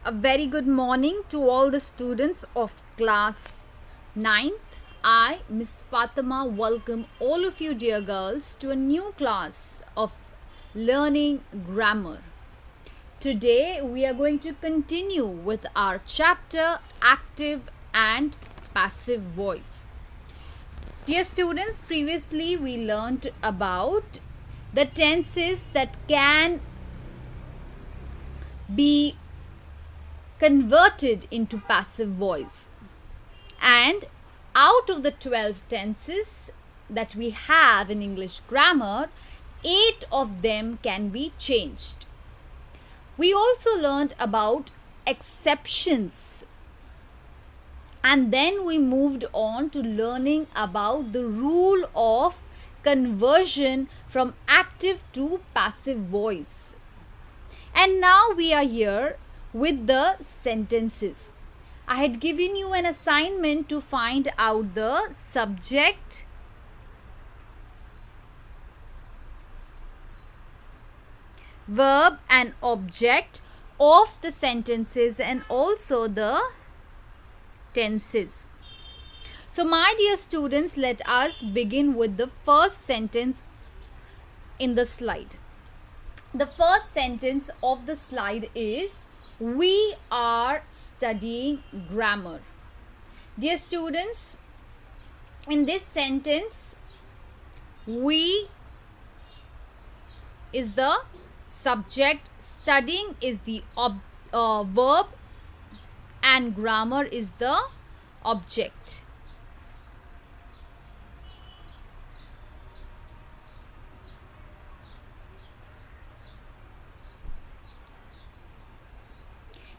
A very good morning to all the students of class 9th. I, Miss Fatima, welcome all of you dear girls to a new class of learning grammar. Today we are going to continue with our chapter active and passive voice. Dear students, previously we learned about the tenses that can be converted into passive voice, and out of the 12 tenses that we have in English grammar, 8 of them can be changed. We also learned about exceptions, and then we moved on to learning about the rule of conversion from active to passive voice. And now we are here with the sentences. I had given you an assignment to find out the subject, verb and object of the sentences and also the tenses. So my dear students, let us begin with the first sentence in the slide. The first sentence of the slide is, we are studying grammar. Dear students, in this sentence, we is the subject, studying is the verb, and grammar is the object.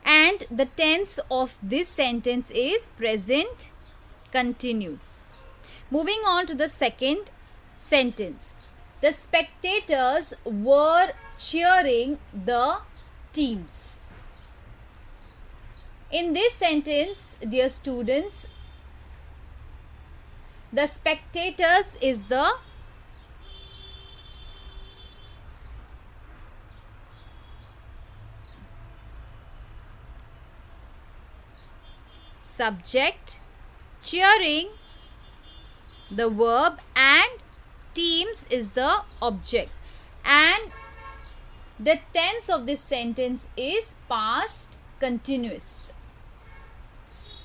And the tense of this sentence is present continuous. Moving on to the second sentence. The spectators were cheering the teams. In this sentence, dear students, the spectators is the subject, cheering the verb, and teams is the object. And the tense of this sentence is past continuous.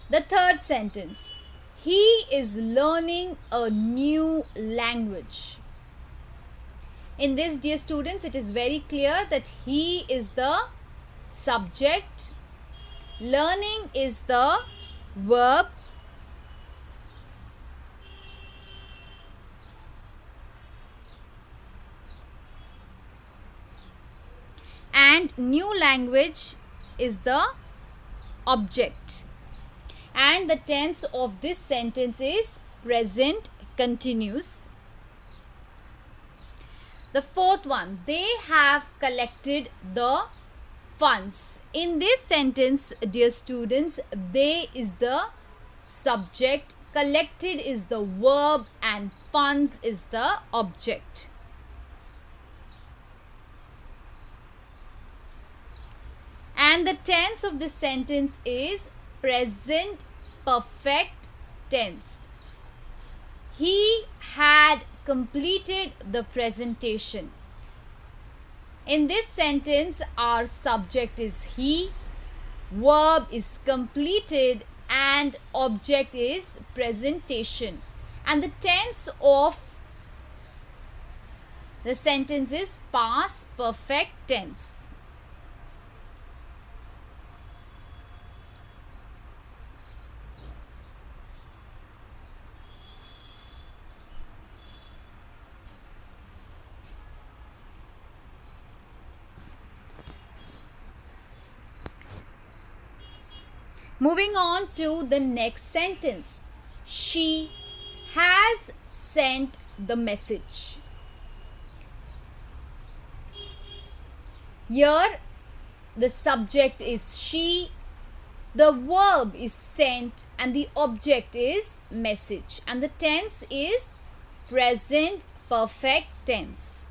The third sentence. He is learning a new language. In this, dear students, it is very clear that he is the subject, learning is the verb, and new language is the object. And the tense of this sentence is present continuous. The fourth one, they have collected the funds. In this sentence, dear students, they is the subject, collected is the verb, and funds is the object. And the tense of this sentence is present perfect tense. He had completed the presentation. In this sentence, our subject is he, verb is completed, and object is presentation. And the tense of the sentence is past perfect tense. Moving on to the next sentence. She has sent the message. Here the subject is she, the verb is sent, and the object is message. And the tense is present perfect tense.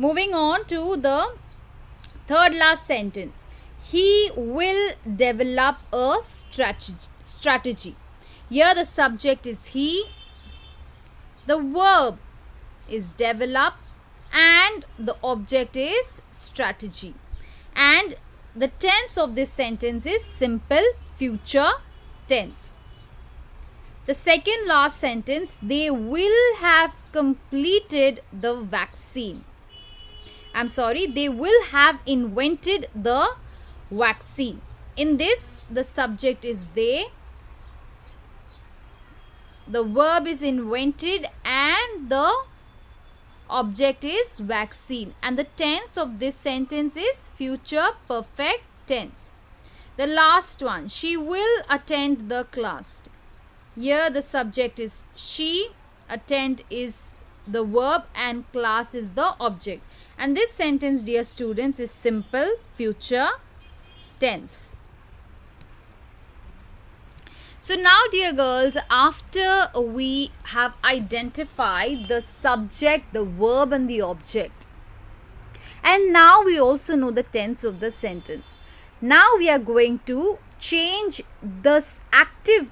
Moving on to the third last sentence. He will develop a strategy. Here the subject is he, the verb is develop, and the object is strategy. And the tense of this sentence is simple future tense. The second last sentence, they will have completed the vaccine. They will have invented the vaccine. In this, the subject is they, the verb is invented, and the object is vaccine. And the tense of this sentence is future perfect tense. The last one, she will attend the class. Here the subject is she, attend is the verb, and class is the object. And this sentence, dear students, is simple future tense. So now, dear girls, after we have identified the subject, the verb and the object, and now we also know the tense of the sentence, now we are going to change this active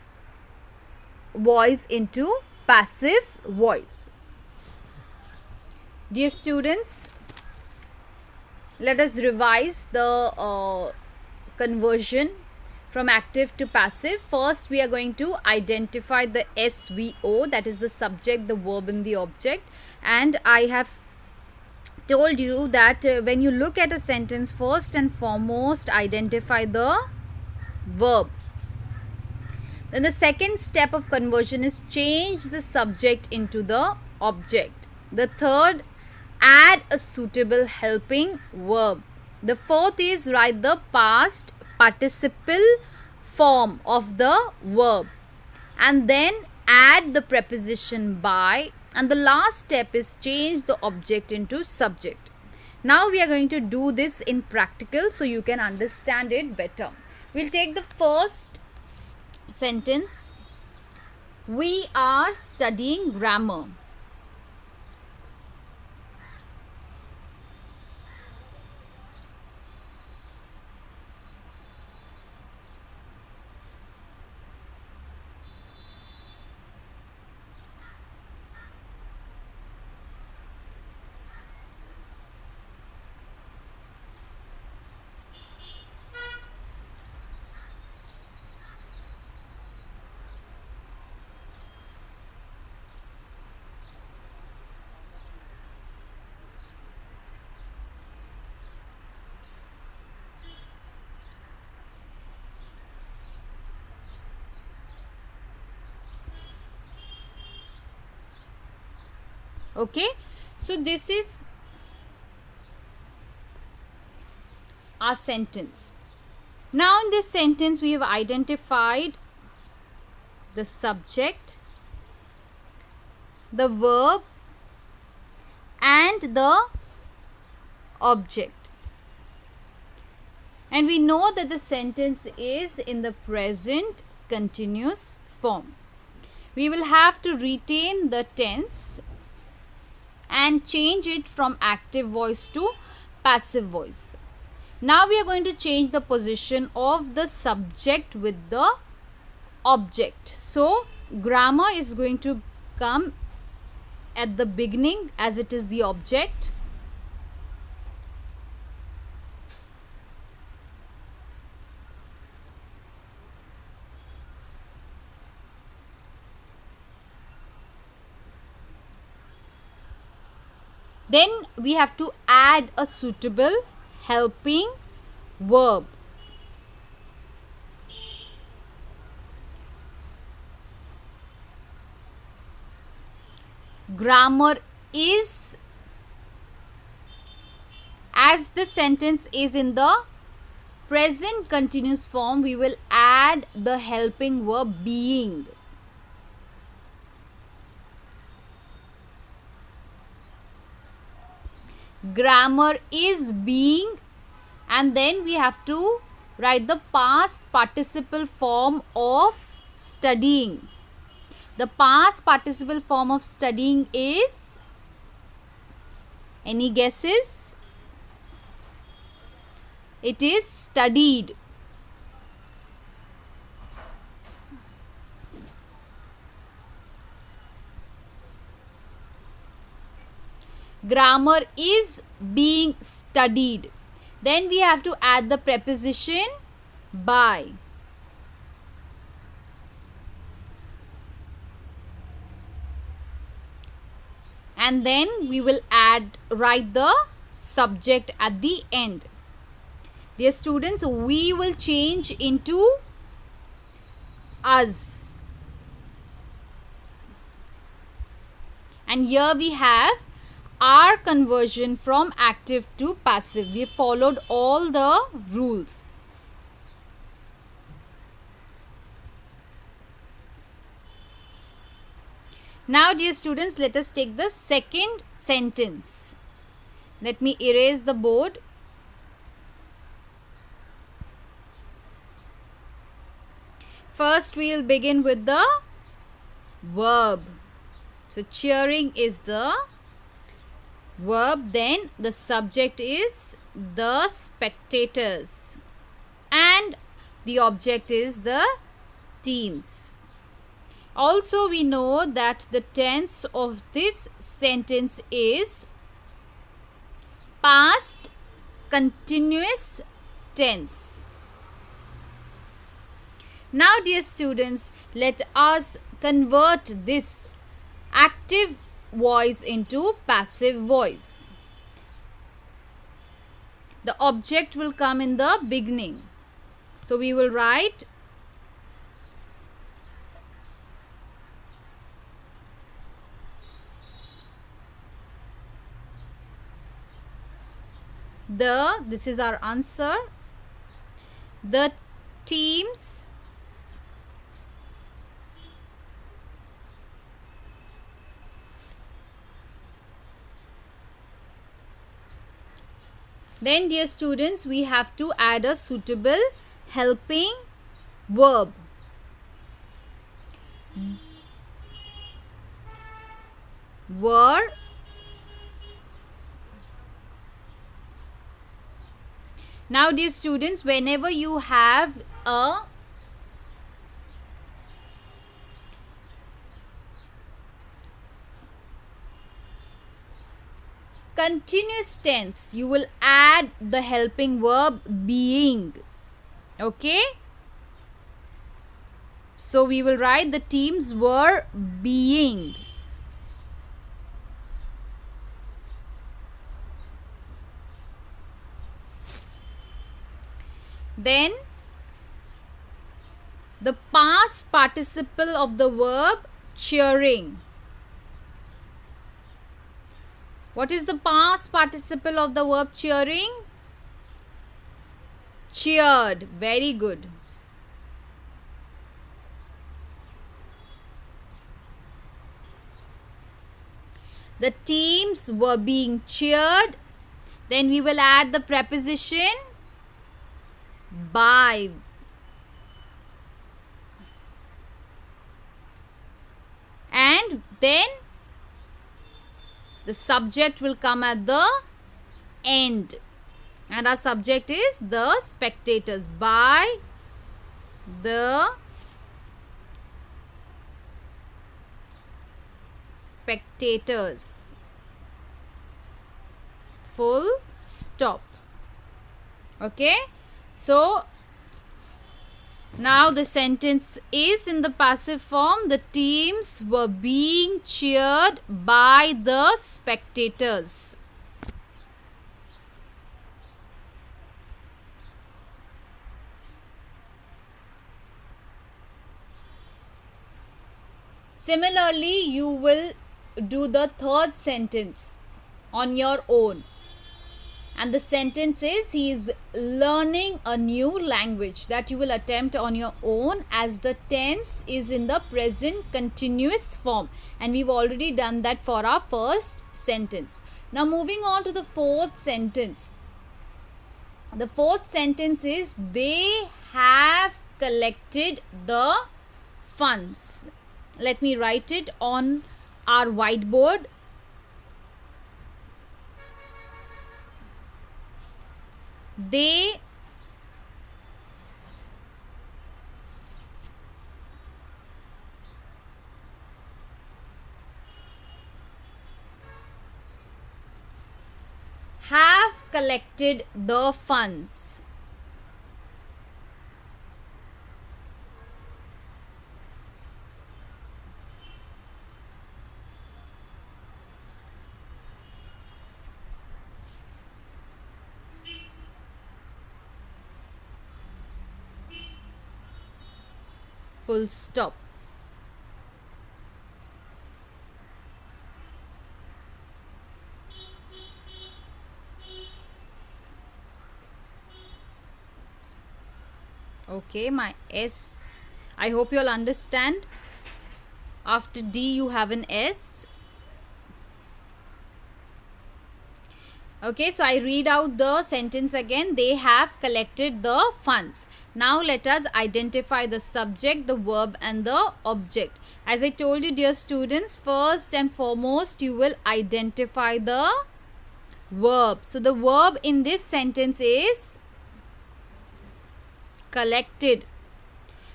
voice into passive voice. Dear students, let us revise the conversion from active to passive. First, we are going to identify the SVO, that is the subject, the verb and the object. And I have told you that when you look at a sentence, first and foremost identify the verb. Then the second step of conversion is change the subject into the object. The third, add a suitable helping verb. The fourth is write the past participle form of the verb, and then add the preposition by, and the last step is change the object into subject. Now we are going to do this in practical so you can understand it better. We'll take the first sentence. We are studying grammar. Okay, so this is our sentence. Now in this sentence we have identified the subject, the verb and the object. And we know that the sentence is in the present continuous form. We will have to retain the tense and change it from active voice to passive voice. Now we are going to change the position of the subject with the object. So grammar is going to come at the beginning as it is the object. Then we have to add a suitable helping verb. Grammar is, as the sentence is in the present continuous form, we will add the helping verb being. Grammar is being, and then we have to write the past participle form of studying. The past participle form of studying is Any guesses? It is studied. Grammar is being studied. Then we have to add the preposition by. And then we will write the subject at the end. Dear students, we will change into us. And here we have our conversion from active to passive. We followed all the rules. Now, dear students, let us take the second sentence. Let me erase the board. First, we will begin with the verb. So, cheering is the verb. Then, the subject is the spectators. And the object is the teams. Also, we know that the tense of this sentence is past continuous tense. Now, dear students, let us convert this active voice into passive voice. The object will come in the beginning. So, we will write this is our answer. The teams then, dear students, we have to add a suitable helping verb. Were. Now, dear students, whenever you have a continuous tense, you will add the helping verb being. Okay? So, we will write the teams were being. Then, the past participle of the verb cheering. What is the past participle of the verb cheering? Cheered. Very good. The teams were being cheered. Then we will add the preposition by. And then the subject will come at the end. And our subject is the spectators. By the spectators. Full stop. Okay. So, now the sentence is in the passive form. The teams were being cheered by the spectators. Similarly, you will do the third sentence on your own. And the sentence is, he is learning a new language. That you will attempt on your own, as the tense is in the present continuous form. And we've already done that for our first sentence. Now moving on to the fourth sentence. The fourth sentence is, they have collected the funds. Let me write it on our whiteboard. They have collected the funds. Full stop. Okay, my S. I hope you all understand. After D you have an S. Okay, so I read out the sentence again. They have collected the funds. Now let us identify the subject, the verb and the object. As I told you, dear students, first and foremost you will identify the verb. So the verb in this sentence is collected,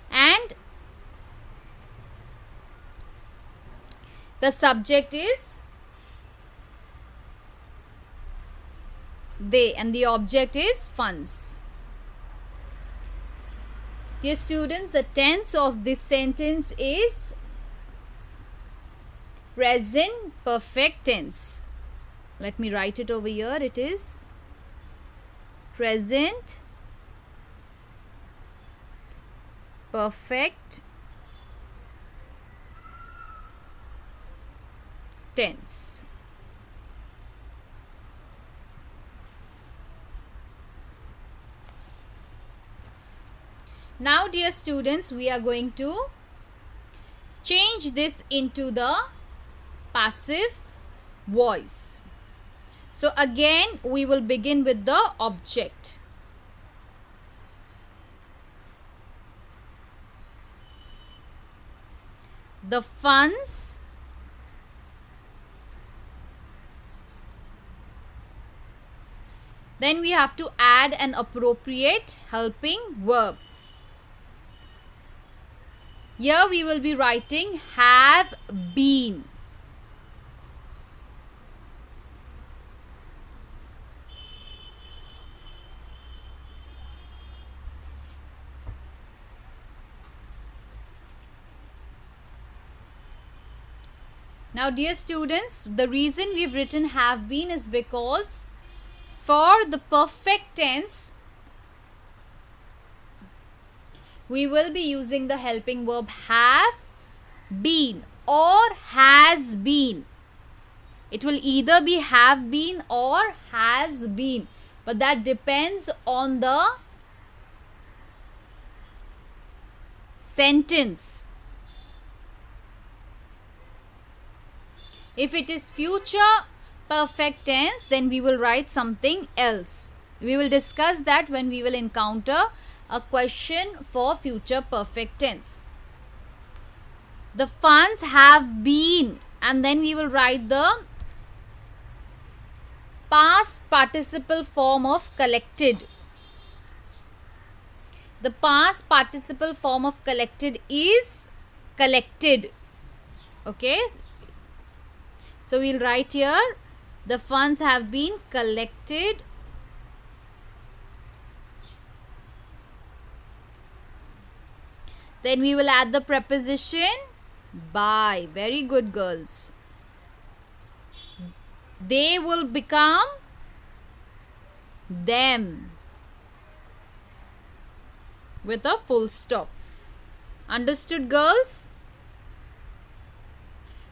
and the subject is they, and the object is funds. Dear students, the tense of this sentence is present perfect tense. Let me write it over here. It is present perfect tense. Now, dear students, we are going to change this into the passive voice. So again, we will begin with the object. The funds then we have to add an appropriate helping verb. Here we will be writing have been. Now, dear students, the reason we've written have been is because for the perfect tense, we will be using the helping verb have been or has been. It will either be have been or has been, but that depends on the sentence. If it is future perfect tense, then we will write something else. We will discuss that when we will encounter a question for future perfect tense. The funds have been, and then we will write the past participle form of collected. The past participle form of collected is collected. Okay. So we'll write here the funds have been collected Then we will add the preposition by. Very good, girls. They will become them with a full stop. Understood, girls?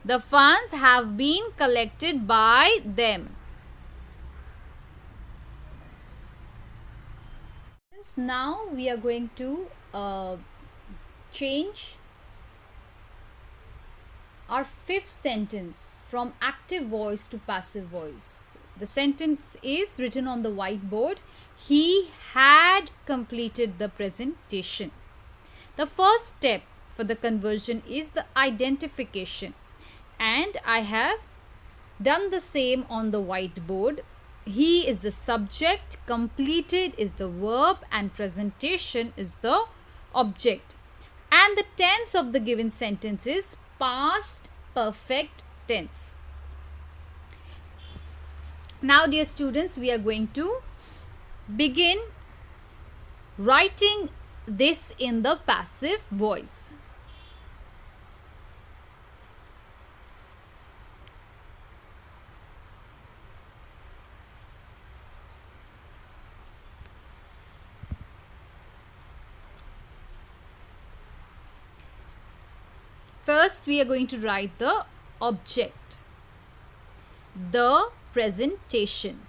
The funds have been collected by them. Now we are going to change our fifth sentence from active voice to passive voice. The sentence is written on the whiteboard. He had completed the presentation. The first step for the conversion is the identification, and I have done the same on the whiteboard. He is the subject, completed is the verb, and presentation is the object. And the tense of the given sentence is past perfect tense. Now, dear students, we are going to begin writing this in the passive voice. First, we are going to write the object, the presentation.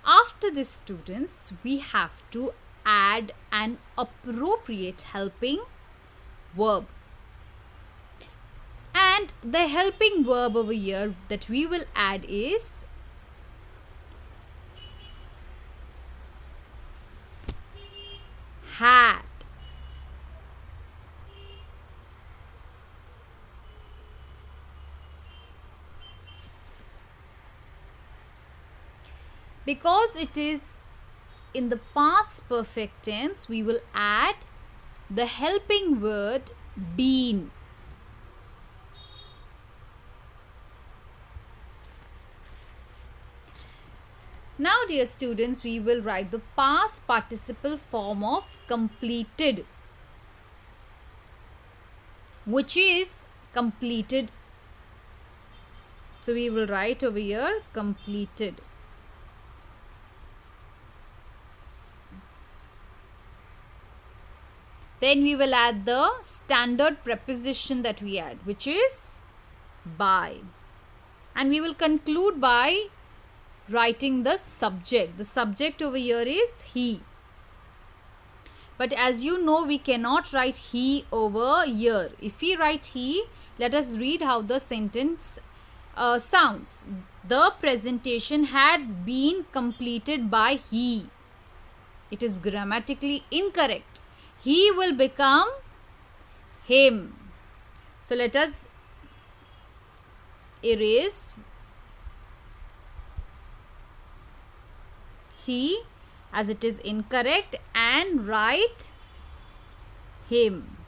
After this, students, we have to add an appropriate helping verb. And the helping verb over here that we will add is had. Because it is in the past perfect tense, we will add the helping word been. Now, dear students, we will write the past participle form of completed, which is completed. So, we will write over here completed. Then we will add the standard preposition that we add, which is by. And we will conclude by writing the subject. The subject over here is he. But as you know, we cannot write he over here. If we write he, let us read how the sentence sounds. The presentation had been completed by he. It is grammatically incorrect. He will become him. So let us erase he as it is incorrect and write him.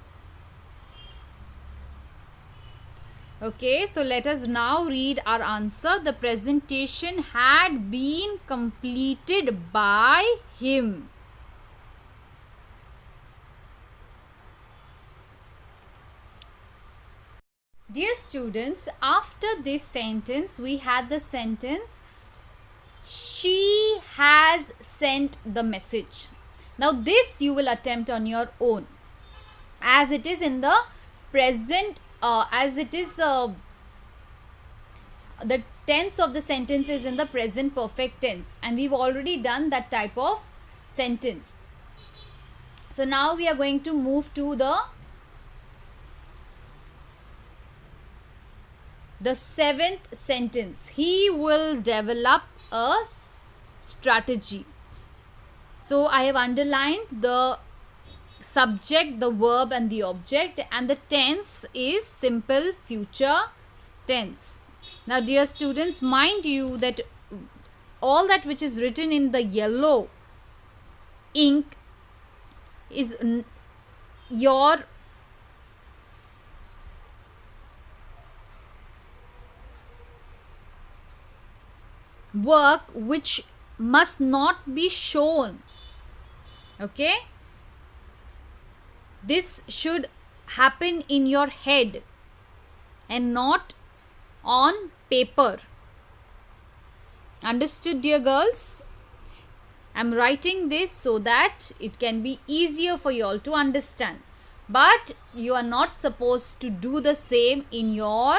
Okay, so let us now read our answer. The presentation had been completed by him. Dear students, after this sentence, we had the sentence, she has sent the message. Now, this you will attempt on your own, as it is in the present, the tense of the sentence is in the present perfect tense, and we've already done that type of sentence. So, now we are going to move to the seventh sentence. He will develop a strategy. So I have underlined the subject, the verb and the object, and the tense is simple future tense. Now, dear students, mind you that all that which is written in the yellow ink is your work, which must not be shown. Okay, this should happen in your head and not on paper. Understood, dear girls? I'm writing this so that it can be easier for you all to understand, but you are not supposed to do the same in your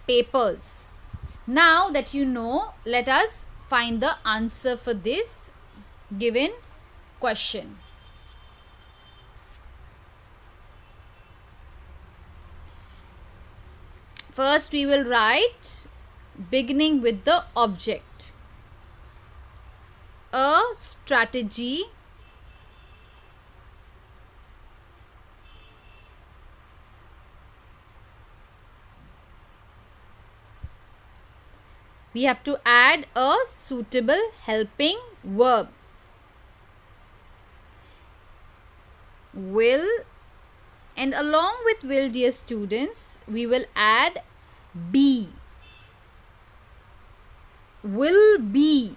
papers. Now that you know, let us find the answer for this given question. First, we will write beginning with the object. A strategy we have to add a suitable helping verb. Will, and along with will, dear students, we will add be. Will be.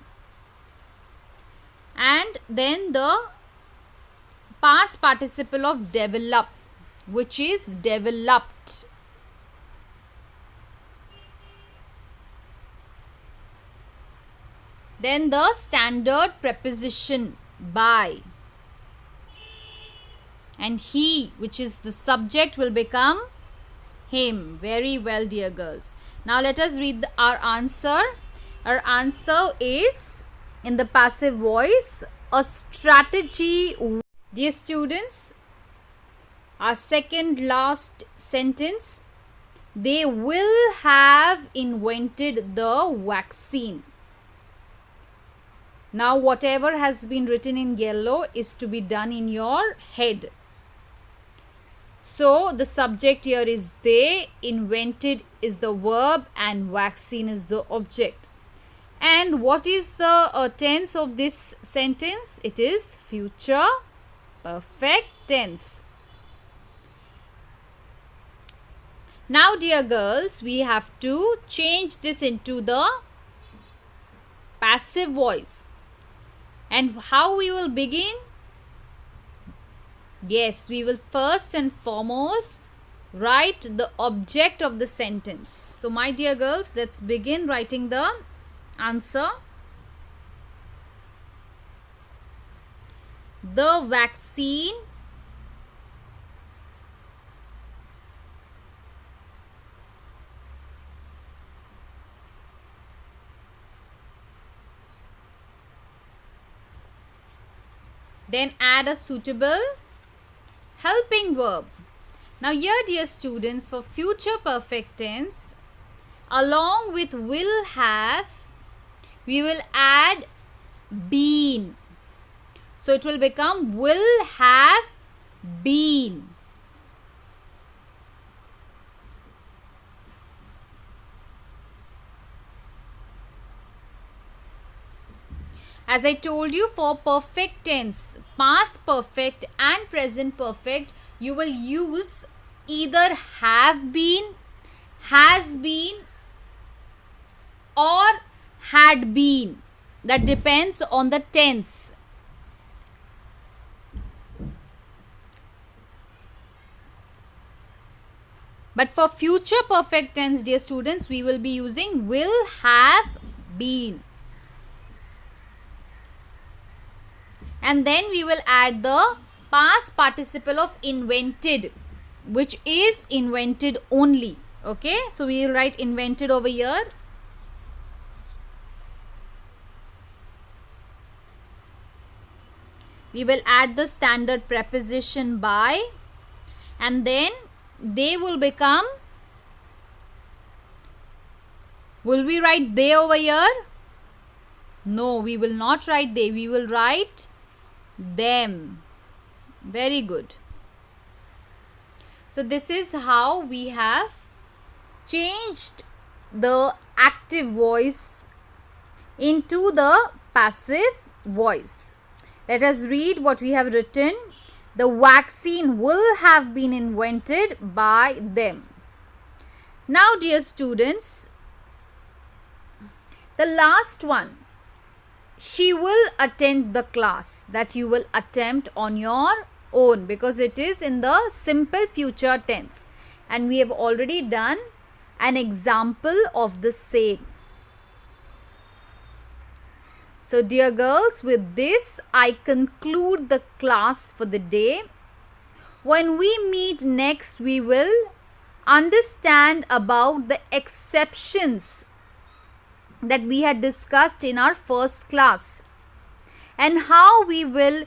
And then the past participle of develop, which is developed. Then the standard preposition by. And he, which is the subject, will become him. Very well, dear girls. Now let us read our answer. Our answer is in the passive voice, a strategy. Dear students, our second last sentence, they will have invented the vaccine. Now whatever has been written in yellow is to be done in your head. So the subject here is they, invented is the verb, and vaccine is the object. And what is the tense of this sentence? It is future perfect tense. Now dear girls, we have to change this into the passive voice. And how we will begin? Yes, we will first and foremost write the object of the sentence. So my dear girls, let's begin writing the answer. The vaccine then add a suitable helping verb. Now here dear students, for future perfect tense, along with will have, we will add been. So it will become will have been. As I told you, for perfect tense, past perfect and present perfect, you will use either have been, has been, or had been. That depends on the tense. But for future perfect tense, dear students, we will be using will have been. And then we will add the past participle of invented, which is invented only. Okay, so we will write invented over here. We will add the standard preposition by, and then they will become, will we write they over here? No, we will not write they, we will write them. Very good. So this is how we have changed the active voice into the passive voice. Let us read what we have written. The vaccine will have been invented by them. Now dear students, the last one, she will attend the class, that you will attempt on your own, because it is in the simple future tense and we have already done an example of the same. So dear girls, with this I conclude the class for the day. When we meet next, we will understand about the exceptions that we had discussed in our first class and how we will